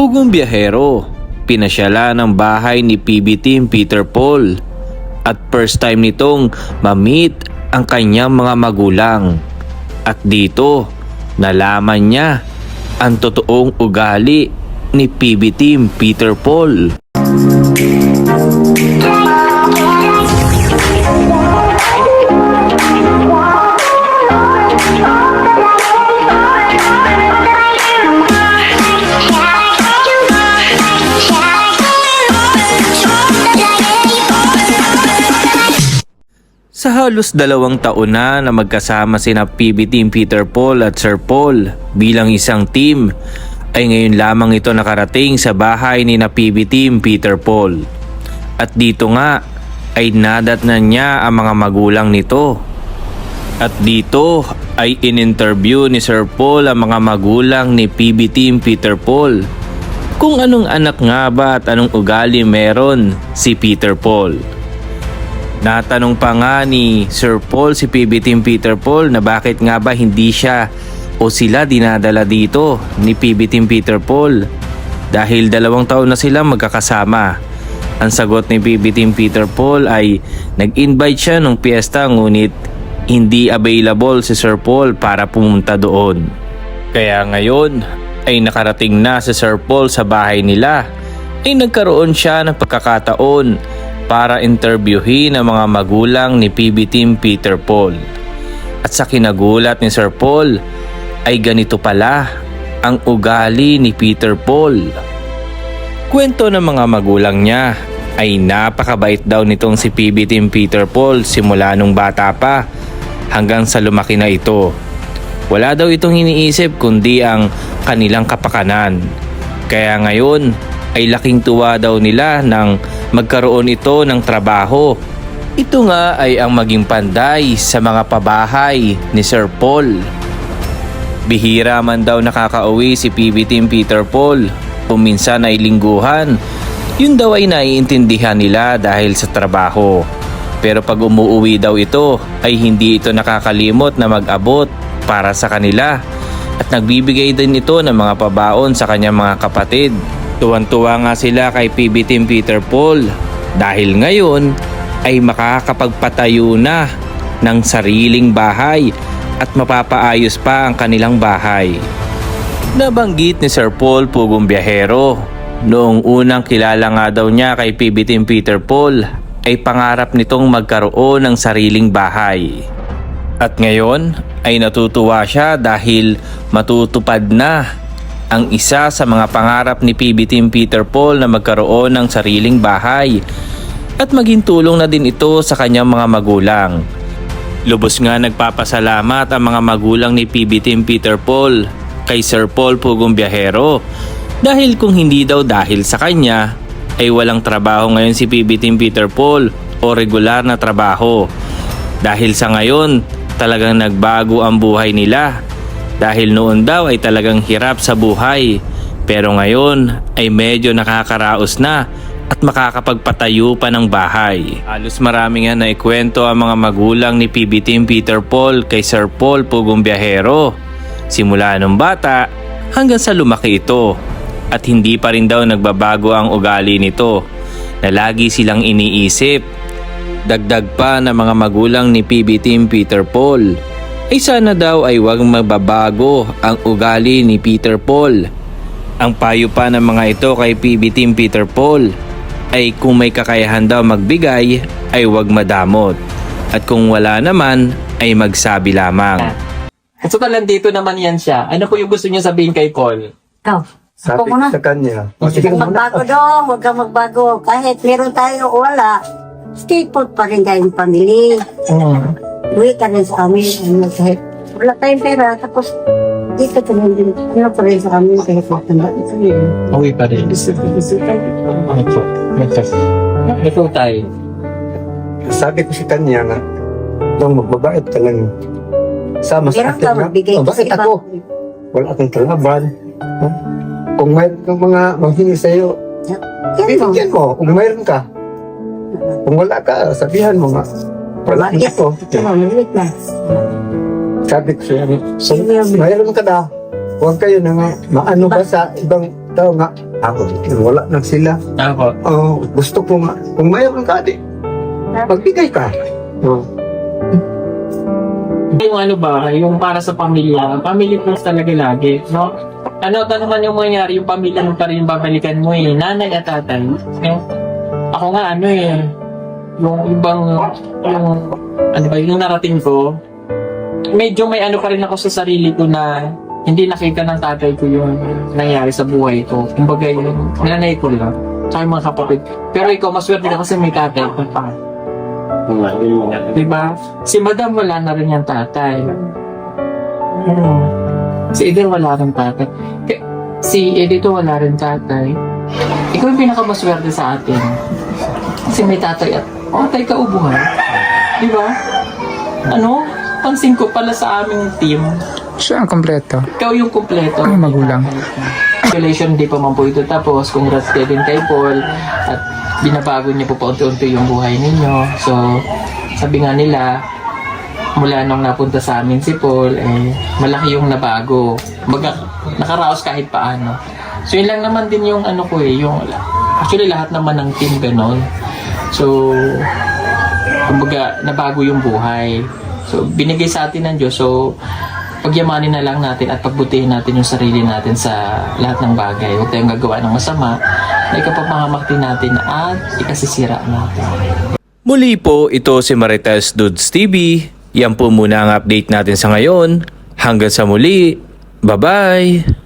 Pugong biyahero, pinasyala ng bahay ni PB Team Peter Paul at first time nitong ma-meet ang kanyang mga magulang. At dito, nalaman niya ang totoong ugali ni PB Team Peter Paul. Sa halos 2 taon na magkasama sina PB Team Peter Paul at Sir Paul bilang isang team, ay ngayon lamang ito nakarating sa bahay ni na PB Team Peter Paul. At dito nga ay nadatnan niya ang mga magulang nito. At dito ay in-interview ni Sir Paul ang mga magulang ni PB Team Peter Paul kung anong anak nga ba at anong ugali meron si Peter Paul. Natanong pa nga ni Sir Paul si PB Team Peter Paul na bakit nga ba hindi siya o sila dinadala dito ni PB Team Peter Paul dahil 2 taon na silang magkakasama. Ang sagot ni PB Team Peter Paul ay nag-invite siya nung piyesta ngunit hindi available si Sir Paul para pumunta doon. Kaya ngayon ay nakarating na si Sir Paul sa bahay nila ay nagkaroon siya ng pagkakataon para interviewin ang mga magulang ni PB Team Peter Paul. At sa kinagulat ni Sir Paul ay ganito pala ang ugali ni Peter Paul. Kwento ng mga magulang niya ay napakabait daw nitong si PB Team Peter Paul simula nung bata pa hanggang sa lumaki na ito. Wala daw itong iniisip kundi ang kanilang kapakanan. Kaya ngayon ay laking tuwa daw nila nang magkaroon ito ng trabaho. Ito nga ay ang maging panday sa mga pabahay ni Sir Paul. Bihira man daw nakakauwi si PB Team Peter Paul o minsan ay lingguhan. Yun daw ay naiintindihan nila dahil sa trabaho. Pero pag umuuwi daw ito ay hindi ito nakakalimot na mag-abot para sa kanila. At nagbibigay din ito ng mga pabaon sa kanyang mga kapatid. Tuwan-tuwa nga sila kay PB Team Peter Paul dahil ngayon ay makakapagpatayo na ng sariling bahay at mapapaayos pa ang kanilang bahay. Nabanggit ni Sir Paul Pugong biyahero, noong unang kilala nga daw niya kay PB Team Peter Paul ay pangarap nitong magkaroon ng sariling bahay. At ngayon ay natutuwa siya dahil matutupad na ang isa sa mga pangarap ni PB Team Peter Paul na magkaroon ng sariling bahay at maging tulong na din ito sa kanyang mga magulang. Lubos nga nagpapasalamat ang mga magulang ni PB Team Peter Paul kay Sir Paul Pugong biyahero dahil kung hindi daw dahil sa kanya ay walang trabaho ngayon si PB Team Peter Paul o regular na trabaho. Dahil sa ngayon talagang nagbago ang buhay nila. Dahil noon daw ay talagang hirap sa buhay, pero ngayon ay medyo nakakaraos na at makakapagpatayo pa ng bahay. Halos marami nga naikwento ang mga magulang ni PB Team Peter Paul kay Sir Paul Pugong biyahero. Simula nung bata hanggang sa lumaki ito at hindi pa rin daw nagbabago ang ugali nito na lagi silang iniisip. Dagdag pa ng mga magulang ni PB Team Peter Paul ay sana daw ay huwag magbabago ang ugali ni Peter Paul. Ang payo pa ng mga ito kay PB Team Peter Paul ay kung may kakayahan daw magbigay ay huwag madamot. At kung wala naman ay magsabi lamang. So talandito naman yan siya. Ano po yung gusto niya sabihin kay Paul? Ikaw. Sabi ko sa kanya, Huwag kang magbago dong, huwag kang magbago. Kahit meron tayo o wala, stay put pa rin tayong family. Uwi ka rin sa amin. Kahit wala tayong pera, tapos dito ka rin din. Ano pa rin sa amin kahit matanda. Uwi pa rin. Ito tayo. sabi ko sa kanya na, nung magbabait ka lang, sama sa Meron atin ka na, magbigay oh, bakit sa iba. ako? Wala akong kalaban. Huh? Kung mayroon kang mga manghingi sa'yo, bibigyan mo. Kung mayroon ka. Kung wala ka, sabihan mo nga. Wala Yes. ako. Maliit na. Sabi ko siya, mayroon ka daw. Huwag kayo na nga, maano ba sa ibang tao nga, Ako, wala na sila. Ako. Oh, gusto ko nga, kung mayroon ka, di, magbigay ka. Oh. Yung ano ba, yung para sa pamilya, family first talaga lagi, no? Ano naman yung mangyari, yung pamilya mo pa rin babalikan mo eh, nanay at tatay. No? Ako nga ano eh, yung ibang, yung, ano ba, yung narating ko, medyo may ano pa rin ako sa sarili ko na hindi nakita ng tatay ko yung nangyari sa buhay ko. Kumbaga yung nanay ko lang, tsaka yung mga kapatid. Pero ikaw, maswerte ka kasi may tatay ko pa. Diba? Si Madam wala na rin yung tatay. Si Eden wala rin tatay. Si Edito wala rin tatay. Ikaw yung pinakamaswerte sa atin. Kasi may tatay at tatay ka ubuhan. Diba? Ano? Pansin ko pala sa aming team, Siya ang kompleto. ikaw yung kumpleto. Ang magulang. Congratulations, di pa man po ito tapos. Congrats din kay Paul. At binabago niyo po paunti-unti yung buhay ninyo. So, sabi nga nila, mula nung napunta sa amin si Paul, malaki yung nabago. Nakaraos kahit paano. So, yun lang naman din yung ano ko actually lahat naman ng team ganon. So, kumbaga, nabago yung buhay. So, binigay sa atin ng Diyos. So, pagyamanin na lang natin at pagbutihin natin yung sarili natin sa lahat ng bagay. Huwag tayong gagawa ng masama na ikapapangamakti natin at ikasisira natin. Muli po, ito si Marites Dudes TV. Yan po muna ang update natin sa ngayon. Hanggang sa muli. Bye-bye!